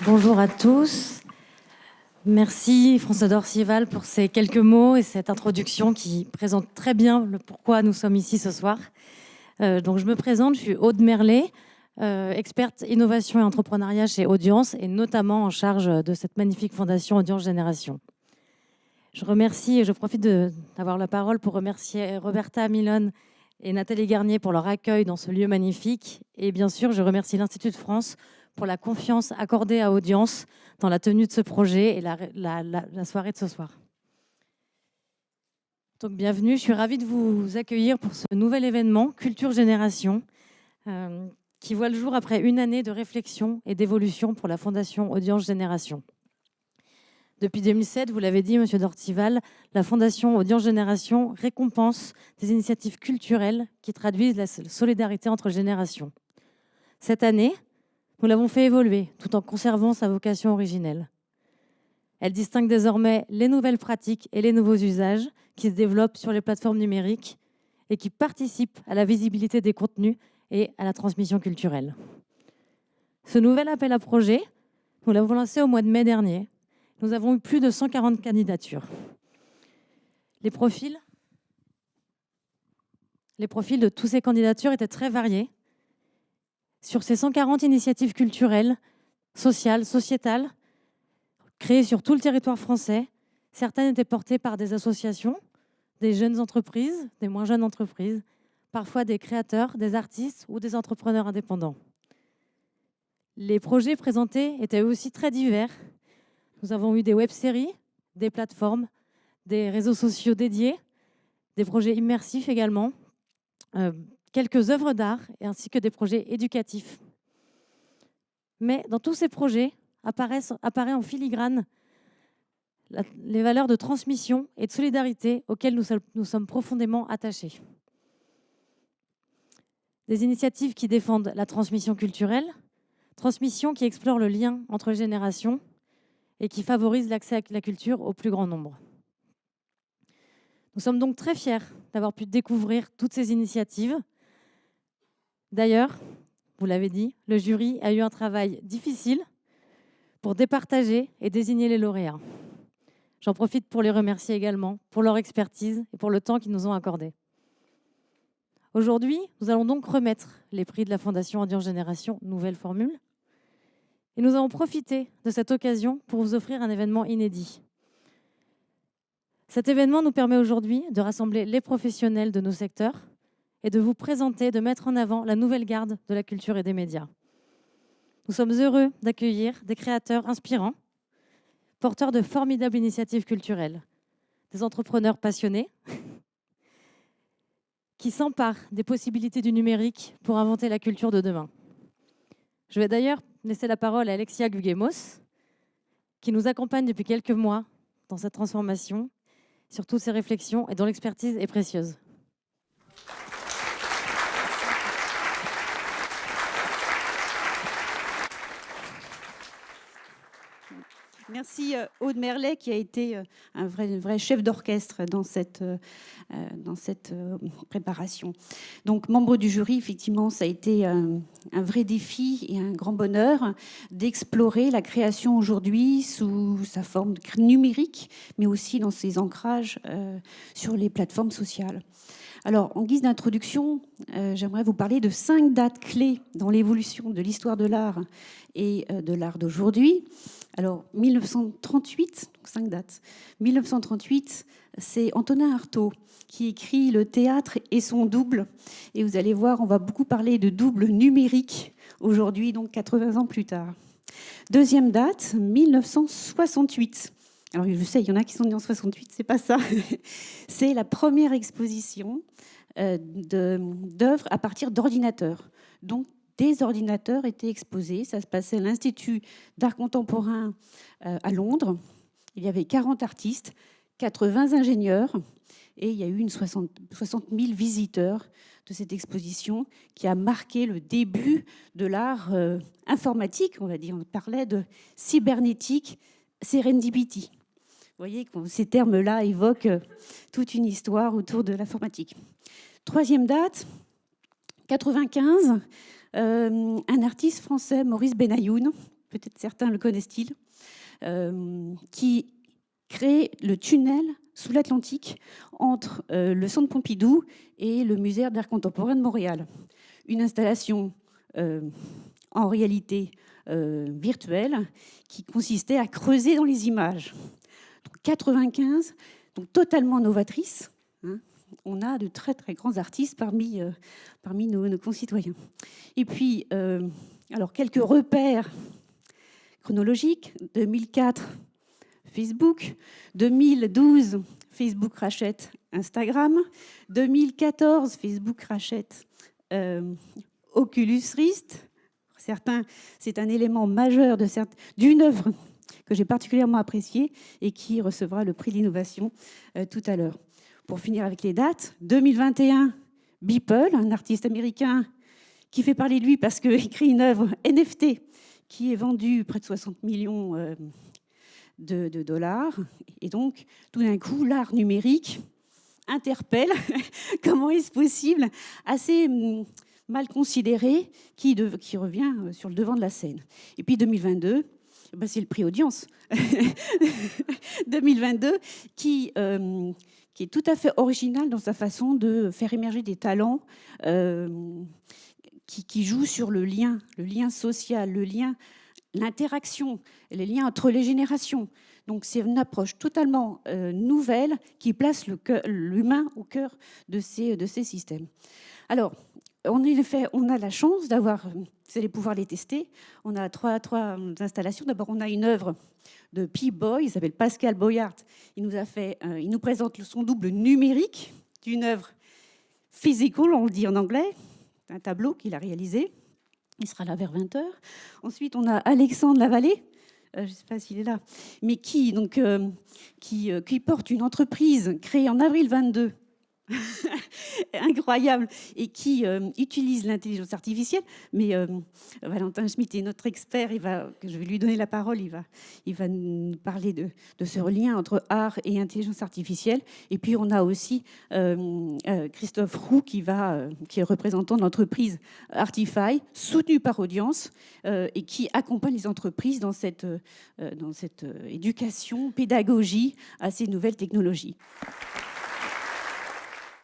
Bonjour à tous. Merci François d'Orcival pour ces quelques mots et cette introduction qui présente très bien le pourquoi nous sommes ici ce soir. Donc je me présente, je suis Aude Merlet, experte innovation et entrepreneuriat chez Audience et notamment en charge de cette magnifique fondation Audience Génération. Je remercie et je profite d'avoir la parole pour remercier Roberta Milone et Nathalie Garnier pour leur accueil dans ce lieu magnifique. Et bien sûr, je remercie l'Institut de France pour la confiance accordée à Audience dans la tenue de ce projet et la soirée de ce soir. Donc bienvenue, je suis ravie de vous accueillir pour ce nouvel événement Culture Génération qui voit le jour après une année de réflexion et d'évolution pour la Fondation Audience Génération. Depuis 2007, vous l'avez dit, Monsieur Dortival, la Fondation Audience Génération récompense des initiatives culturelles qui traduisent la solidarité entre générations. Cette année, nous l'avons fait évoluer tout en conservant sa vocation originelle. Elle distingue désormais les nouvelles pratiques et les nouveaux usages qui se développent sur les plateformes numériques et qui participent à la visibilité des contenus et à la transmission culturelle. Ce nouvel appel à projet, nous l'avons lancé au mois de mai dernier. Nous avons eu plus de 140 candidatures. Les profils de toutes ces candidatures étaient très variés. Sur ces 140 initiatives culturelles, sociales, sociétales, créées sur tout le territoire français, certaines étaient portées par des associations, des jeunes entreprises, des moins jeunes entreprises, parfois des créateurs, des artistes ou des entrepreneurs indépendants. Les projets présentés étaient aussi très divers. Nous avons eu des web-séries, des plateformes, des réseaux sociaux dédiés, des projets immersifs également, quelques œuvres d'art ainsi que des projets éducatifs. Mais dans tous ces projets apparaît en filigrane les valeurs de transmission et de solidarité auxquelles nous sommes profondément attachés. Des initiatives qui défendent la transmission culturelle, transmission qui explore le lien entre générations et qui favorise l'accès à la culture au plus grand nombre. Nous sommes donc très fiers d'avoir pu découvrir toutes ces initiatives. D'ailleurs, vous l'avez dit, le jury a eu un travail difficile pour départager et désigner les lauréats. J'en profite pour les remercier également pour leur expertise et pour le temps qu'ils nous ont accordé. Aujourd'hui, nous allons donc remettre les prix de la Fondation Audience Génération, nouvelle formule. Et nous avons profité de cette occasion pour vous offrir un événement inédit. Cet événement nous permet aujourd'hui de rassembler les professionnels de nos secteurs et de vous présenter, de mettre en avant la nouvelle garde de la culture et des médias. Nous sommes heureux d'accueillir des créateurs inspirants, porteurs de formidables initiatives culturelles, des entrepreneurs passionnés qui s'emparent des possibilités du numérique pour inventer la culture de demain. Je vais d'ailleurs laisser la parole à Alexia Guguemos, qui nous accompagne depuis quelques mois dans cette transformation, sur toutes ces réflexions et dont l'expertise est précieuse. Merci Aude Merlet qui a été un vrai chef d'orchestre dans cette préparation. Donc membre du jury, effectivement, ça a été un vrai défi et un grand bonheur d'explorer la création aujourd'hui sous sa forme numérique, mais aussi dans ses ancrages sur les plateformes sociales. Alors, en guise d'introduction, j'aimerais vous parler de 5 dates clés dans l'évolution de l'histoire de l'art et de l'art d'aujourd'hui. Alors, 1938, donc 5 dates. 1938, c'est Antonin Artaud qui écrit Le théâtre et son double. Et vous allez voir, on va beaucoup parler de double numérique aujourd'hui, donc 80 ans plus tard. Deuxième date, 1968. Alors, je sais, il y en a qui sont nés en 68, c'est pas ça. C'est la première exposition d'œuvres à partir d'ordinateurs. Donc, des ordinateurs étaient exposés. Ça se passait à l'Institut d'art contemporain à Londres. Il y avait 40 artistes, 80 ingénieurs et il y a eu 60 000 visiteurs de cette exposition qui a marqué le début de l'art informatique, on va dire. On parlait de cybernétique, serendipity. Vous voyez que ces termes-là évoquent toute une histoire autour de l'informatique. Troisième date, 95, un artiste français, Maurice Benayoun, peut-être certains le connaissent-ils, qui crée le tunnel sous l'Atlantique entre le Centre Pompidou et le Musée d'art contemporain de Montréal. Une installation en réalité virtuelle qui consistait à creuser dans les images. Donc 95, donc totalement novatrice. Hein. On a de très très grands artistes parmi nos concitoyens. Et puis, alors quelques repères chronologiques. 2004, Facebook. 2012, Facebook rachète Instagram. 2014, Facebook rachète Oculus Rift. Certains, c'est un élément majeur d'une œuvre que j'ai particulièrement appréciée et qui recevra le prix de l'innovation tout à l'heure. Pour finir avec les dates, 2021, Beeple, un artiste américain qui fait parler de lui parce qu'il crée une œuvre NFT qui est vendue près de 60 millions de dollars. Et donc, tout d'un coup, l'art numérique interpelle. Comment est-ce possible, assez mal considéré, qui revient sur le devant de la scène. Et puis 2022, ben c'est le prix Audience. 2022 qui est tout à fait original dans sa façon de faire émerger des talents qui jouent sur le lien social, l'interaction, les liens entre les générations. Donc c'est une approche totalement nouvelle qui place l'humain au cœur de ces systèmes. Alors, on a la chance d'avoir, vous allez pouvoir les tester, on a trois installations. D'abord, on a une œuvre de P-Boy, il s'appelle Pascal Boyart. Il nous présente son double numérique d'une œuvre physical, on le dit en anglais, un tableau qu'il a réalisé. Il sera là vers 20h. Ensuite, on a Alexandre Lavallée, je ne sais pas s'il est là, mais qui porte une entreprise créée en avril 22, incroyable, et qui utilise l'intelligence artificielle. Mais Valentin Schmitt est notre expert, je vais lui donner la parole, il va nous parler de ce lien entre art et intelligence artificielle. Et puis on a aussi Christophe Roux qui est représentant de l'entreprise Artify, soutenu par Audience, et qui accompagne les entreprises dans cette éducation, pédagogie à ces nouvelles technologies.